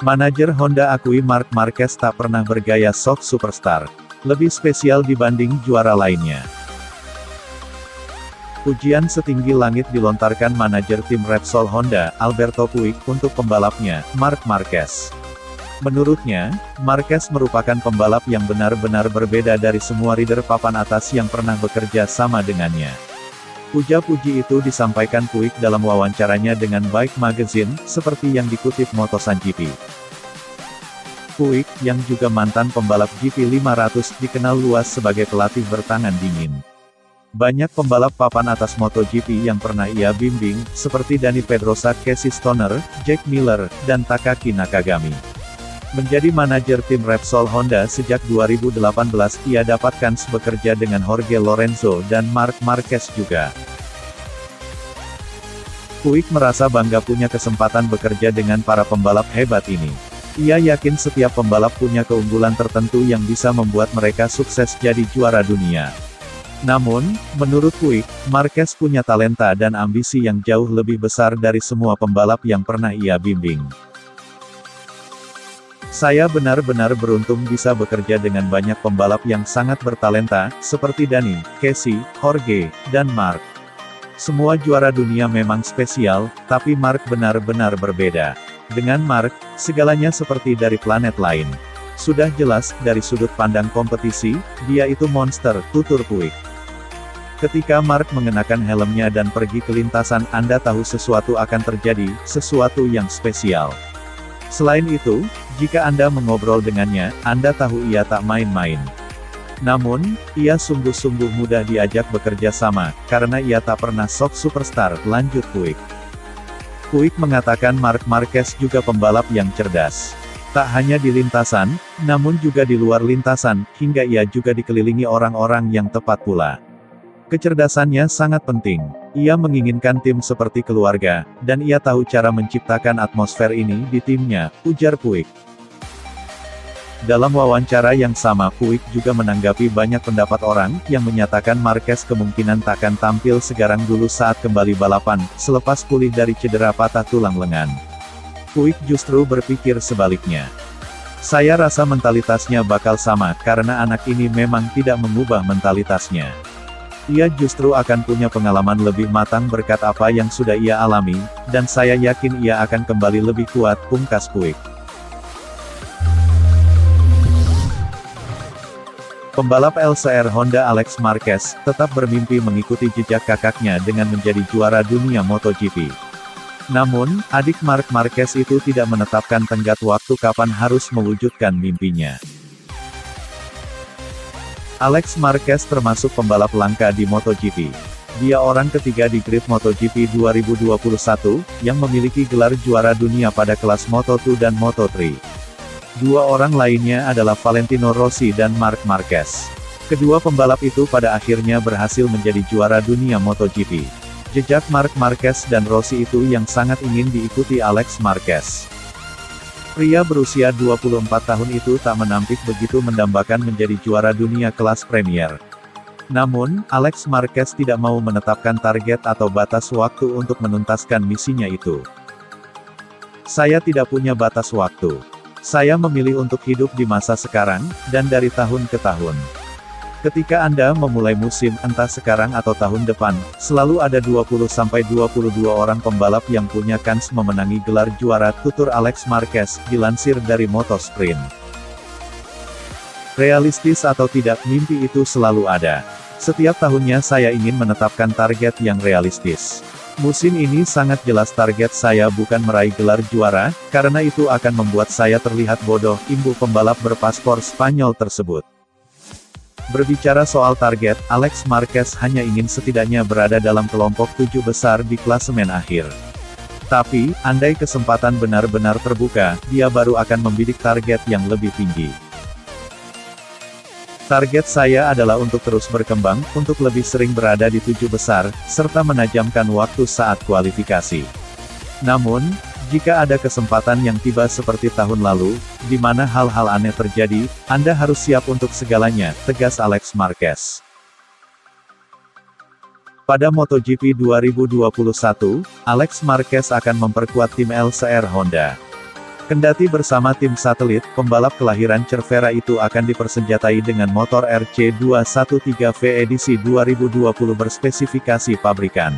Manajer Honda akui Marc Marquez tak pernah bergaya sok superstar. Lebih spesial dibanding juara lainnya. Pujian setinggi langit dilontarkan manajer tim Repsol Honda, Alberto Puig, untuk pembalapnya, Marc Marquez. Menurutnya, Marquez merupakan pembalap yang benar-benar berbeda dari semua rider papan atas yang pernah bekerja sama dengannya. Puja-puji itu disampaikan Puig dalam wawancaranya dengan Bike Magazine, seperti yang dikutip MotoGP. Puig, yang juga mantan pembalap GP500, dikenal luas sebagai pelatih bertangan dingin. Banyak pembalap papan atas MotoGP yang pernah ia bimbing, seperti Dani Pedrosa, Casey Stoner, Jack Miller, dan Takaki Nakagami. Menjadi manajer tim Repsol Honda sejak 2018, ia dapatkan bekerja dengan Jorge Lorenzo dan Marc Marquez juga. Puig merasa bangga punya kesempatan bekerja dengan para pembalap hebat ini. Ia yakin setiap pembalap punya keunggulan tertentu yang bisa membuat mereka sukses jadi juara dunia. Namun, menurut Puig, Marquez punya talenta dan ambisi yang jauh lebih besar dari semua pembalap yang pernah ia bimbing. Saya benar-benar beruntung bisa bekerja dengan banyak pembalap yang sangat bertalenta, seperti Dani, Casey, Jorge, dan Marc. Semua juara dunia memang spesial, tapi Marc benar-benar berbeda. Dengan Marc, segalanya seperti dari planet lain. Sudah jelas, dari sudut pandang kompetisi, dia itu monster, tutur Puig. Ketika Marc mengenakan helmnya dan pergi ke lintasan, Anda tahu sesuatu akan terjadi, sesuatu yang spesial. Selain itu, jika Anda mengobrol dengannya, Anda tahu ia tak main-main. Namun, ia sungguh-sungguh mudah diajak bekerja sama, karena ia tak pernah sok superstar, lanjut Puig. Puig mengatakan Marc Marquez juga pembalap yang cerdas. Tak hanya di lintasan, namun juga di luar lintasan, hingga ia juga dikelilingi orang-orang yang tepat pula. Kecerdasannya sangat penting. Ia menginginkan tim seperti keluarga, dan ia tahu cara menciptakan atmosfer ini di timnya, ujar Puig. Dalam wawancara yang sama, Puig juga menanggapi banyak pendapat orang, yang menyatakan Marquez kemungkinan takkan tampil segarang dulu saat kembali balapan, selepas pulih dari cedera patah tulang lengan. Puig justru berpikir sebaliknya. Saya rasa mentalitasnya bakal sama, karena anak ini memang tidak mengubah mentalitasnya. Ia justru akan punya pengalaman lebih matang berkat apa yang sudah ia alami, dan saya yakin ia akan kembali lebih kuat, pungkas Puig. Pembalap LCR Honda Alex Marquez, tetap bermimpi mengikuti jejak kakaknya dengan menjadi juara dunia MotoGP. Namun, adik Marc Marquez itu tidak menetapkan tenggat waktu kapan harus mewujudkan mimpinya. Alex Marquez termasuk pembalap langka di MotoGP. Dia orang ketiga di grid MotoGP 2021, yang memiliki gelar juara dunia pada kelas Moto2 dan Moto3. Dua orang lainnya adalah Valentino Rossi dan Marc Marquez. Kedua pembalap itu pada akhirnya berhasil menjadi juara dunia MotoGP. Jejak Marc Marquez dan Rossi itu yang sangat ingin diikuti Alex Marquez. Pria berusia 24 tahun itu tak menampik begitu mendambakan menjadi juara dunia kelas Premier. Namun, Alex Marquez tidak mau menetapkan target atau batas waktu untuk menuntaskan misinya itu. Saya tidak punya batas waktu. Saya memilih untuk hidup di masa sekarang, dan dari tahun ke tahun. Ketika Anda memulai musim, entah sekarang atau tahun depan, selalu ada 20-22 orang pembalap yang punya kans memenangi gelar juara, tutur Alex Marquez, dilansir dari Motosprint. Realistis atau tidak, mimpi itu selalu ada. Setiap tahunnya saya ingin menetapkan target yang realistis. Musim ini sangat jelas target saya bukan meraih gelar juara, karena itu akan membuat saya terlihat bodoh, imbuh pembalap berpaspor Spanyol tersebut. Berbicara soal target, Alex Marquez hanya ingin setidaknya berada dalam kelompok 7 besar di klasemen akhir. Tapi, andai kesempatan benar-benar terbuka, dia baru akan membidik target yang lebih tinggi. Target saya adalah untuk terus berkembang, untuk lebih sering berada di 7 besar, serta menajamkan waktu saat kualifikasi. Namun, jika ada kesempatan yang tiba seperti tahun lalu, di mana hal-hal aneh terjadi, Anda harus siap untuk segalanya, tegas Alex Marquez. Pada MotoGP 2021, Alex Marquez akan memperkuat tim LCR Honda. Kendati bersama tim satelit, pembalap kelahiran Cervera itu akan dipersenjatai dengan motor RC213V edisi 2020 berspesifikasi pabrikan.